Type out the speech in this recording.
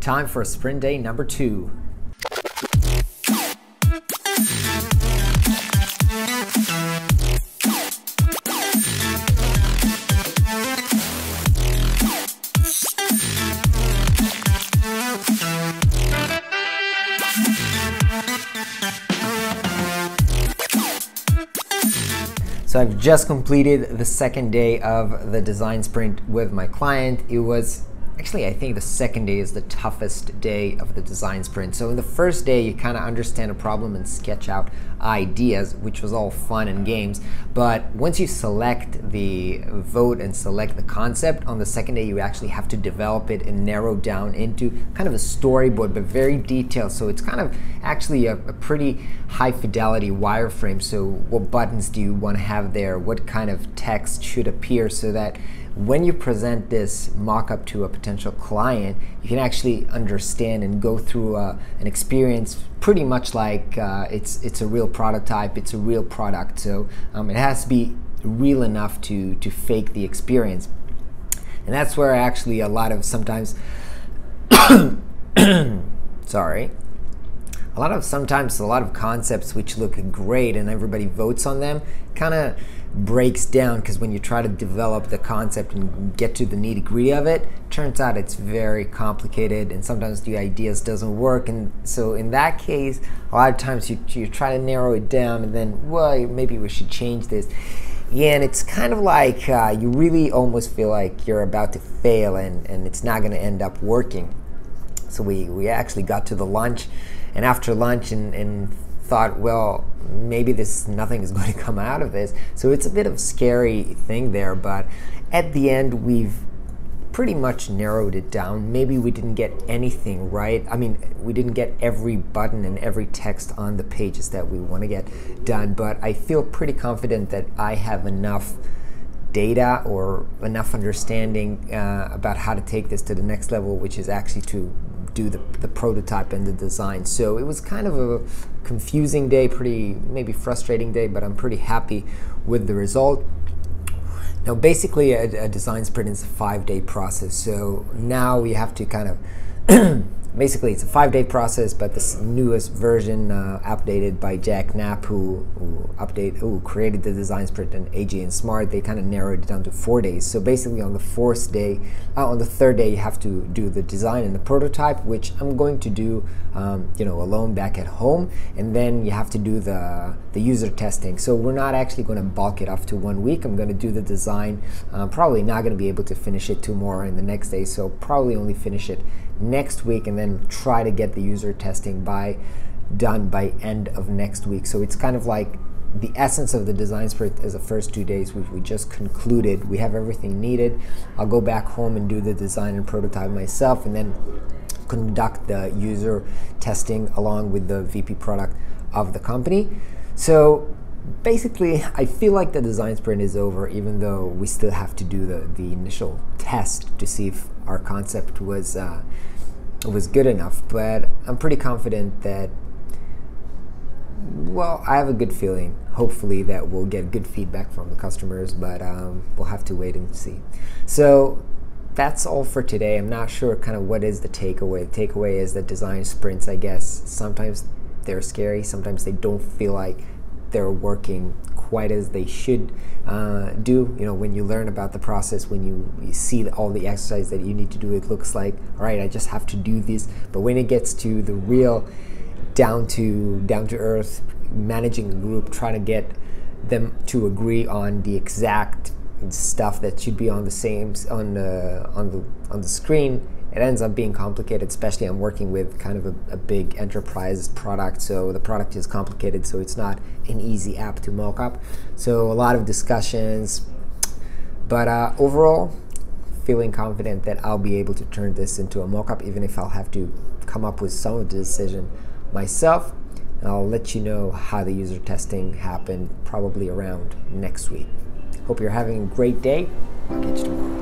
Time for sprint day number 2. So I've just completed the second day of the design sprint with my client. It was actually, I think the second day is the toughest day of the design sprint. So in the first day, you kind of understand a problem and sketch out ideas, which was all fun and games. But once you vote and select the concept, on the second day, you actually have to develop it and narrow down into kind of a storyboard, but very detailed. So it's kind of actually a pretty high fidelity wireframe. So what buttons do you want to have there? What kind of text should appear so that when you present this mock-up to a potential client, you can actually understand and go through an experience pretty much like it's a real prototype, it's a real product. So it has to be real enough to fake the experience. And that's where actually a lot of sometimes, sorry, a lot of concepts which look great and everybody votes on them kind of breaks down, because when you try to develop the concept and get to the nitty-gritty of it, turns out it's very complicated and sometimes the ideas doesn't work. And so in that case, a lot of times you try to narrow it down and then, well, maybe we should change this. Yeah, and it's kind of like you really almost feel like you're about to fail and it's not going to end up working. So we actually got to the lunch, and after lunch and thought, well, maybe nothing is going to come out of this. So it's a bit of a scary thing there, but at the end we've pretty much narrowed it down. Maybe we didn't get anything right. I mean, we didn't get every button and every text on the pages that we want to get done, but I feel pretty confident that I have enough data or enough understanding about how to take this to the next level, which is actually to do the prototype and the design. So it was kind of a confusing day, pretty maybe frustrating day, but I'm pretty happy with the result. Now basically a design sprint is a 5-day process. So now we have to kind of basically it's a 5-day process, but this newest version updated by Jack Knapp, who created the design sprint, and AJ and Smart, they kind of narrowed it down to 4 days. So basically on the third day, you have to do the design and the prototype, which I'm going to do alone back at home, and then you have to do the user testing. So we're not actually going to bulk it off to 1 week. I'm going to do the design, probably not going to be able to finish it tomorrow and the next day, so probably only finish it next week, and then try to get the user testing done by end of next week. So it's kind of like the essence of the design sprint is the first 2 days, which we just concluded. We have everything needed. I'll go back home and do the design and prototype myself, and then conduct the user testing along with the VP product of the company. So basically, I feel like the design sprint is over, even though we still have to do the initial test to see if our concept was good enough. But I'm pretty confident that, well, I have a good feeling, hopefully, that we'll get good feedback from the customers, but we'll have to wait and see. So that's all for today. I'm not sure kind of what is the takeaway. The takeaway is that design sprints, I guess, sometimes they're scary, sometimes they don't feel like they're working quite as they should do. When you learn about the process, when you see all the exercise that you need to do, it looks like, all right, I just have to do this. But when it gets to the real down to earth, managing a group, trying to get them to agree on the exact stuff that should be on the screen, it ends up being complicated. Especially I'm working with kind of a big enterprise product, so the product is complicated, so it's not an easy app to mock up. So a lot of discussions, but overall feeling confident that I'll be able to turn this into a mock-up, even if I'll have to come up with some of the decision myself. And I'll let you know how the user testing happened probably around next week. Hope you're having a great day. I'll catch you tomorrow.